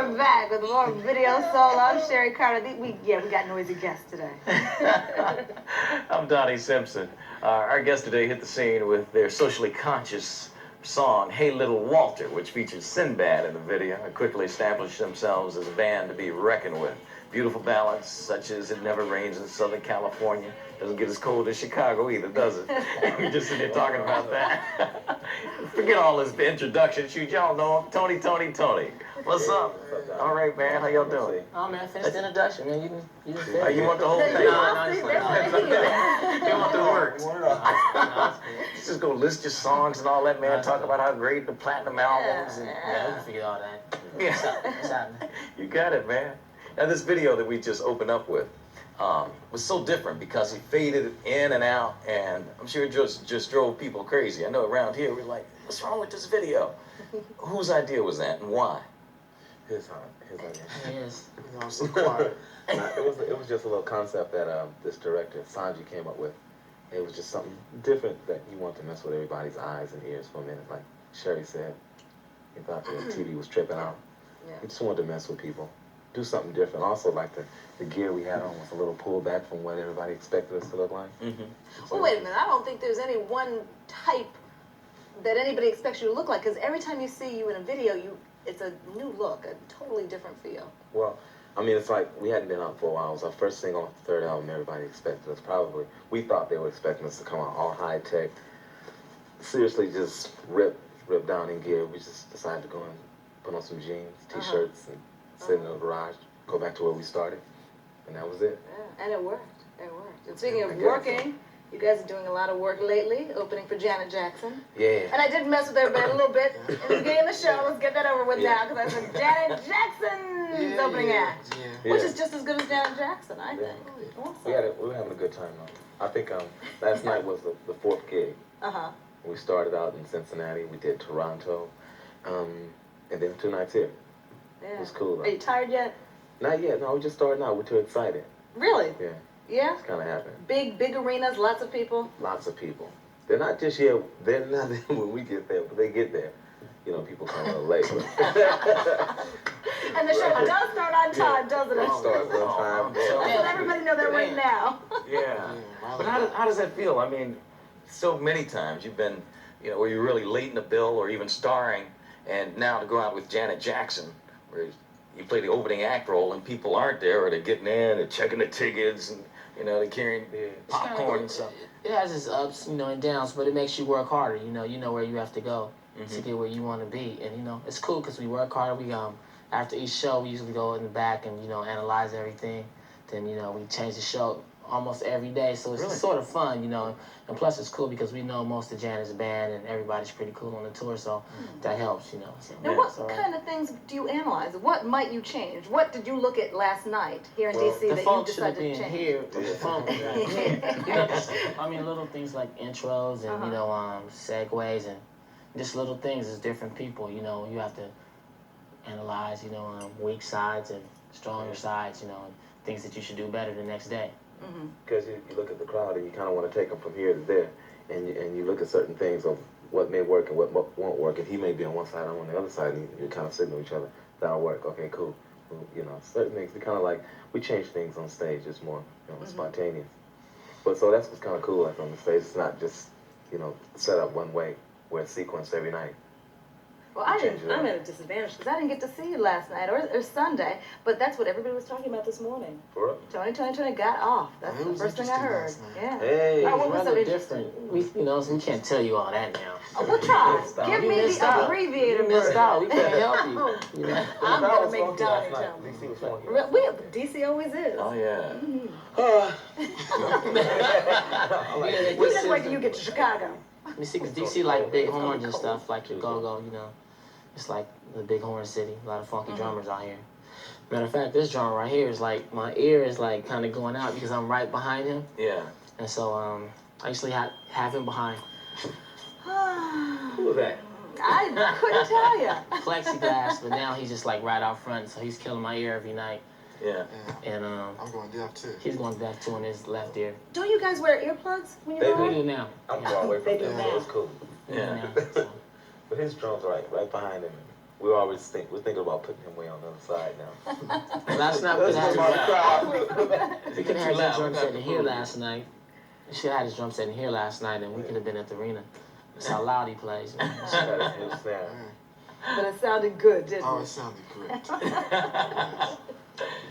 we're back with more Video Soul. I'm Sherry Carter. We got noisy guests today. I'm Donnie Simpson. Our guests today hit the scene with their socially conscious song, Hey Little Walter, which features Sinbad in the video, and quickly established themselves as a band to be reckoned with. Beautiful ballads such as It Never Rains in Southern California. Doesn't get as cold as Chicago either, does it? We're just sitting here talking about that. Forget all this introduction. Shoot, y'all know him. Tony. What's up? All right, man. How y'all doing? Oh, man, finish the introduction, man. You just said You want the whole thing? No, it's like, You want the works? Let's just go list your songs and all that, man. Talk about how great the platinum albums. And, yeah, we can figure all that. yeah. What's happening? You got it, man. Now, this video that we just opened up with was so different because he faded in and out, and I'm sure it just drove people crazy. I know around here we're like, what's wrong with this video? Whose idea was that and why? His idea. Yes. You know, so quiet. It was just a little concept that this director Sanji came up with. It was just something different that he wanted to mess with everybody's eyes and ears for a minute. Like Sherry said, he thought the TV was tripping out. Yeah. He just wanted to mess with people, do something different. Also, like the gear we had on was a little pulled back from what everybody expected us to look like. Mm-hmm. Well, wait a minute. I don't think there's any one type that anybody expects you to look like, because every time you see you in a video, it's a new look, a totally different feel. Well, I mean, it's like we hadn't been out for a while. It was our first single off the third album. Everybody expected us. We thought they were expecting us to come out all high tech. Seriously, just rip down in gear. We just decided to go and put on some jeans, t-shirts, and sit in the garage, go back to where we started, and that was it. Yeah, and it worked. It worked. And speaking of working, you guys are doing a lot of work lately, opening for Janet Jackson. Yeah. And I did mess with everybody a little bit in the beginning of the show. Let's get that over with now, because I said Janet Jackson's opening act, which is just as good as Janet Jackson, I think. Awesome. We were having a good time, though. I think last night was the fourth gig. Uh-huh. We started out in Cincinnati. We did Toronto, and then 2 nights here. Yeah. It was cool, though. Are you tired yet? Not yet. No, we're just starting out. We're too excited. Really? Yeah. Yeah? It's kind of happening. Big arenas, lots of people? Lots of people. They're not just here. They're not there when we get there, but they get there. You know, people come a little late. And the show does start on time, doesn't it? It starts on time. Let everybody know that right now. Yeah. But how does that feel? I mean, so many times you've been, where you're really late in the bill or even starring, and now to go out with Janet Jackson, where you play the opening act role and people aren't there, or they're getting in, they're checking the tickets, and they're carrying popcorn and stuff. It has its ups, and downs, but it makes you work harder. You know where you have to go to get where you want to be, and it's cool because we work harder. We after each show we usually go in the back and analyze everything. Then we change the show almost every day, so it's sort of fun, and plus it's cool because we know most of Janet's band and everybody's pretty cool on the tour, so that helps, So, now, what kind of things do you analyze? What might you change? What did you look at last night here in D.C. that you decided to change? Here, the funk should have been here. Little things like intros and segues and just little things as different people. You have to analyze, weak sides and stronger sides, and things that you should do better the next day. Because you look at the crowd and you kind of want to take them from here to there, and you look at certain things of what may work and what won't work, and he may be on one side, I'm on the other side, and you kind of signal each other, that'll work, okay, cool. Certain things, we change things on stage, it's more, spontaneous. But so that's what's kind of cool, like on the stage, it's not just, set up one way, where it's sequenced every night. Well, I'm at a disadvantage because I didn't get to see you last night or Sunday, but that's what everybody was talking about this morning. For real? Tony got off. That's the first thing I heard. Yeah. Hey, what was so different. We can't tell you all that now. We'll try. Give me the abbreviated version. You missed out. We can't help you. I'm gonna make Donnie tell me. DC was funky. DC always is. Oh yeah. We just wait till you get to Chicago. You see, because DC like big horns and stuff, like your go-go, It's like the big horn city. A lot of funky drummers out here. Matter of fact, this drummer right here is like, my ear is like kind of going out because I'm right behind him. Yeah. And so I usually have him behind. Who was that? I couldn't tell you. Plexiglass, but now he's just like right out front, so he's killing my ear every night. Yeah. And I'm going deaf too. He's going deaf too on his left ear. Don't you guys wear earplugs when you're We do now. I'm far away from They do him. now. It's cool. Yeah. So. But his drum's right behind him. we're thinking about putting him way on the other side now. Last night we That's had crowd. we could have had his drum set in here last night. We should have had his drum set in here last night, and we could have been at the arena. That's how loud he plays. Man. But it sounded good, didn't Oh, it? it sounded great.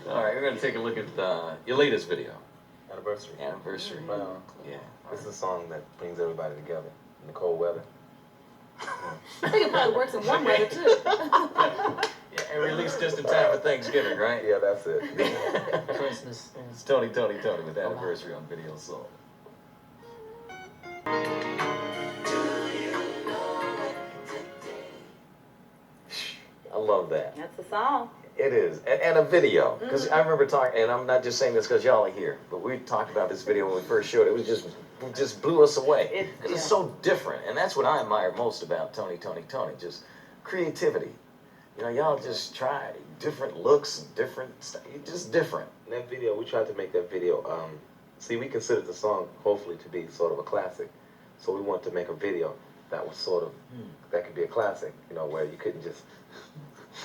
All right, we're going to take a look at your latest video. Anniversary. Anniversary. Yeah. This is a song that brings everybody together in the cold weather. I think it probably works in warm weather too. Yeah, and released just in time for Thanksgiving, right? Yeah, that's it. Christmas. Yeah. It's Toni with Anniversary on Video Soul. I love that. That's the song. It is. And a video. Because I remember talking, and I'm not just saying this because y'all are here, but we talked about this video when we first showed it. It just blew us away. Because it's so different. And that's what I admire most about Toni. Just creativity. You know, y'all just try different looks and different stuff. Just different. In that video, we tried to make that video, see, we considered the song hopefully to be sort of a classic. So we wanted to make a video that was sort of, that could be a classic, you know, where you couldn't just,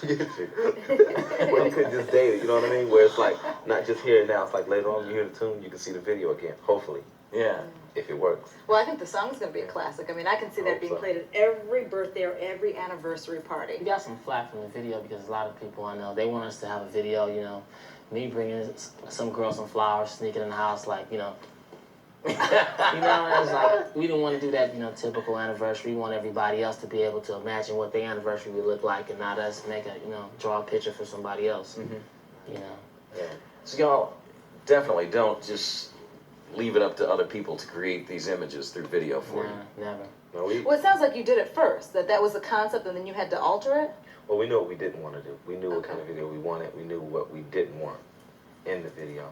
where you couldn't just date it, you know what I mean? Where it's like, not just here and now, it's like later on you hear the tune, you can see the video again, hopefully. Yeah. If it works. Well, I think the song's going to be a classic. I mean, I can see that being played at every birthday or every anniversary party. We got some flack from the video because a lot of people I know, they want us to have a video, you know, me bringing some girl some flowers, sneaking in the house, like, you know. You know, it's like, we didn't want to do that, you know, typical anniversary. We want everybody else to be able to imagine what their anniversary would look like and not us make a, you know, draw a picture for somebody else, you know. Yeah. So y'all definitely don't just leave it up to other people to create these images through video for you. Never. No, Well, it sounds like you did it first, that was the concept and then you had to alter it. well, we knew what we didn't want to do. We knew what kind of video we wanted. We knew what we didn't want in the video.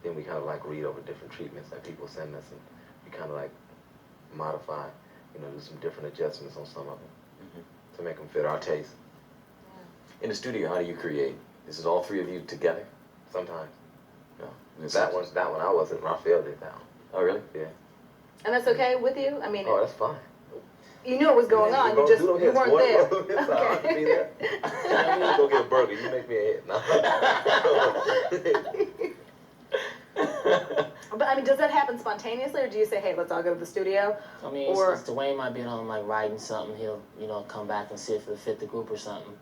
Then we kind of like read over different treatments that people send us, and we kind of like modify, you know, do some different adjustments on some of them to make them fit our taste. In the studio, how do you create? Is it all three of you together? Sometimes. No. That one I wasn't. Raphael did that one. Oh, really? Yeah. And that's okay with you? I mean, Oh, that's fine. you knew what was going on, you weren't there. Okay. You go get a burger. You make me a hit. No. But I mean, does that happen spontaneously, or do you say, "Hey, let's all go to the studio"? I mean, it's Dwayne might be home like writing something. He'll, you know, come back and see if it'll fit the group or something.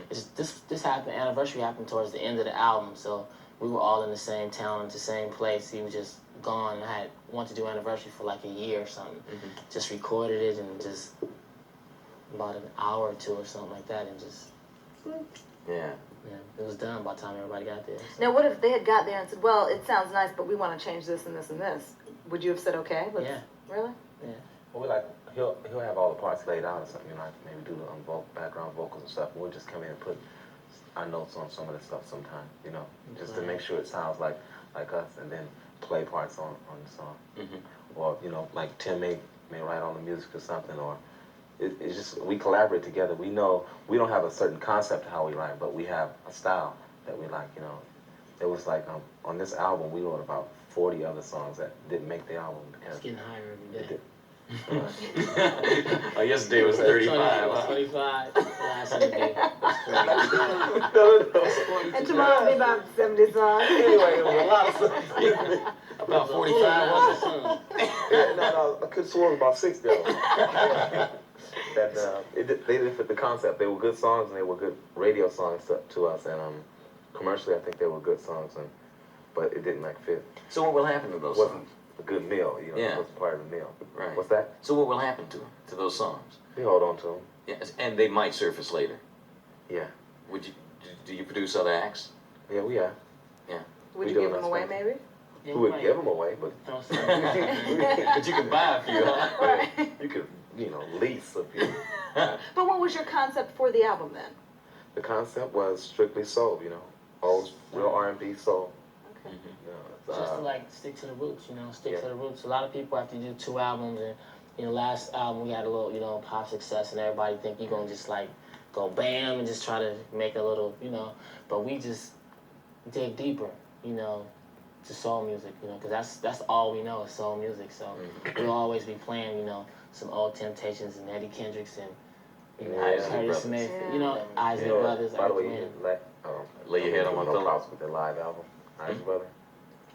It's this happened. Anniversary happened towards the end of the album, so we were all in the same town, the same place. He was just gone. I had wanted to do anniversary for like a year or something. Just recorded it and just about an hour or two or something like that, and just Yeah. it was done by the time everybody got there. So. Now, what if they had got there and said, "Well, it sounds nice, but we want to change this and this and this"? Would you have said, "Okay"? Yeah. Really? Yeah. Well, we like he'll have all the parts laid out or something, you know, like maybe do the background vocals and stuff. And we'll just come in and put our notes on some of the stuff sometime, you know, just to make sure it sounds like us, and then play parts on the song. Or, you know, like Tim may write on the music or something, or it's just, we collaborate together. We know we don't have a certain concept of how we write, but we have a style that we like, you know. It was like on this album, we wrote about 40 other songs that didn't make the album. It's getting higher every day. Oh, yesterday was 35. 25. Last interview. And tomorrow will be about 70 songs. Anyway, it was a lot of songs. About 45 was it? Yeah, no, I could swear it was about 60 of them. They didn't fit the concept. They were good songs, and they were good radio songs to us, and commercially I think they were good songs, but it didn't like fit. So what will happen to those It wasn't songs? a good meal, you know. Yeah. It wasn't part of the meal. Right. What's that? So what will happen to those songs? We hold on to them. Yes, and they might surface later. Yeah. Do you produce other acts? Yeah, we are. Would We you do give them enough away, stuff. maybe? Yeah, We would right. give them away, but But you can buy a few, huh? Right. you could, you know, lease a few. But what was your concept for the album then? The concept was strictly soul, you know, all real R&B soul. Okay. You know, Just to like stick to the roots, you know, stick Yeah. to the roots. A lot of people after you do 2 albums, and you know, last album we had a little, you know, pop success, and everybody think you're gonna just like go bam and just try to make a little, you know, but we just dig deeper, you know, to soul music, you know, because that's all we know is soul music. So we'll always be playing, you know, some old Temptations and Eddie Kendricks and You know, Isley Curtis Brothers. Smith. Yeah. You know, Isley You know, Brothers. by the way, Earth, you Wind. Lay your head on my no pillow. props with the live album, Isley Brother.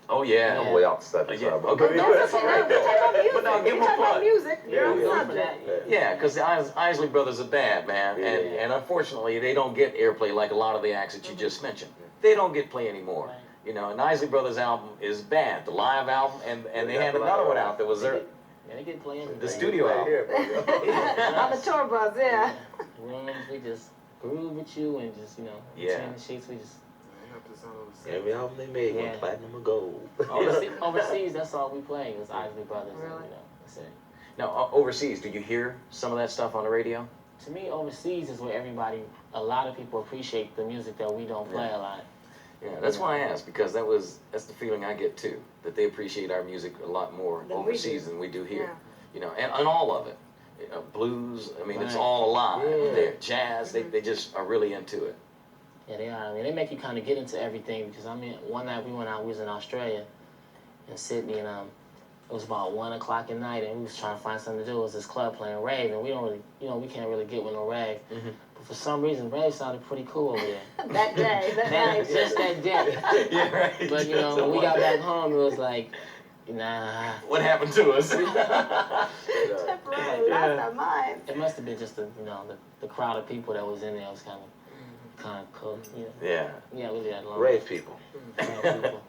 Oh yeah. I'm way off the subject, Yeah. sorry, but Okay. No, That's all right, We though. talk about music. But no, give We them a talk about plug. music. Yeah, You're on yeah. Go for subject. that. Yeah, because the Isley Brothers are bad, man, Yeah. and unfortunately they don't get airplay like a lot of the acts that you just mentioned. They don't get play anymore. Right. You know, and the Isley Brothers album is bad, the live album, and they Yeah, had the another live one album. out that was their, Yeah, they get playing the studio Right album. here, bro. On the tour bus, yeah. Rooms, we just groove with you and just, you know, Yeah. between the sheets, we just Every album they made Yeah. went platinum or gold. overseas. That's all we play. It was Isley Brothers. And, Really? you know, that's it. Now, overseas, do you hear some of that stuff on the radio? To me, overseas is where a lot of people appreciate the music that we don't play a lot. Yeah, that's why I asked, because that's the feeling I get too, that they appreciate our music a lot more Than we overseas do. than we do here. Yeah. You know, and all of it. You know, blues, I mean, it's Right. all alive Yeah. there. Jazz, they just are really into it. Yeah, they are. I mean, they make you kind of get into everything because, I mean, one night we went out, we was in Australia, in Sydney, and it was about 1 o'clock at night, and we was trying to find something to do. It was this club playing rave, and we don't really, you know, we can't really get with no rave. Mhm. But for some reason, rave sounded pretty cool over there. That day, that night. Just that day. Yeah, right. But, you know, when we got back home, it was like, nah. What happened to us? Temporarily lost our minds. It must have been just the, you know, the crowd of people that was in there was kind of cool. You know? Yeah. Yeah, we did long. Rave people. Rave people.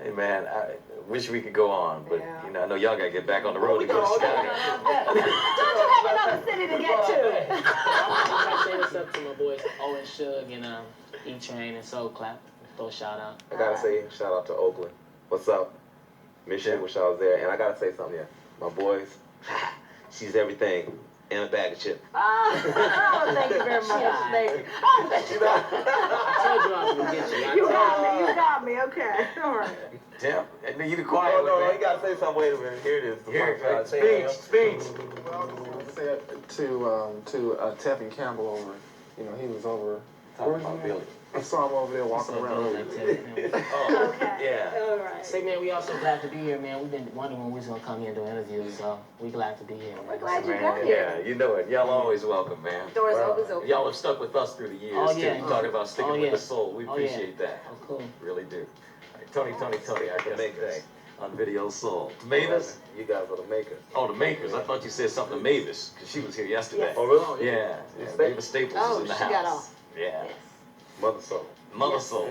Hey man, I wish we could go on, but Yeah. you know, I know y'all gotta get back on the road to go to Don't Chicago. you have another city to get to? I say this up to my boys Owen Suge and E-Train and Soul Clap. Throw a shout out. I gotta say, shout out to Oakland. What's up? Miss you, wish I was there. And I gotta say something, yeah. My boys, she's everything in a bag of chips. Oh, thank you very much. Thank you. Oh, thank you. I told you I was gonna get you. You got me, okay. All right. Tim, you the quiet Oh, one, no, man. you gotta say something. Wait a minute. Here it is. The Here, mic. Say it. speech. Well, I was gonna say it to Tevin Campbell over. You know, he was over. Talking about Billy. I saw him over there walking around. Oh, Okay. yeah. All right. Say, man, we also glad to be here, man. We've been wondering when we was gonna come here and do interviews, so we glad to be here. We're Man. glad you Man, got here. yeah, you know it. Y'all always welcome, man. Doors Wow. always open. Y'all have stuck with us through the years, Oh, too. yeah. You talking about sticking Oh, with yeah. the soul. We Oh, yeah. appreciate that. Oh, cool. Really do. All right, Tony, our guest Makers. today on Video Soul. Mavis? You guys are the makers. Oh, the makers. I thought you said something to Mavis, because she was here yesterday. Yes. Oh, really? Yeah, Mavis Staples Oh, is in the she house. got off. Yeah. Yes. Mother soul. Mother Yes. Soul.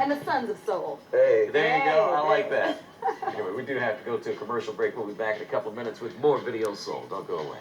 And the Sons of Soul. Hey. There you go. I Hey, like that. Anyway, we do have to go to a commercial break. We'll be back in a couple of minutes with more Video Soul. Don't go away.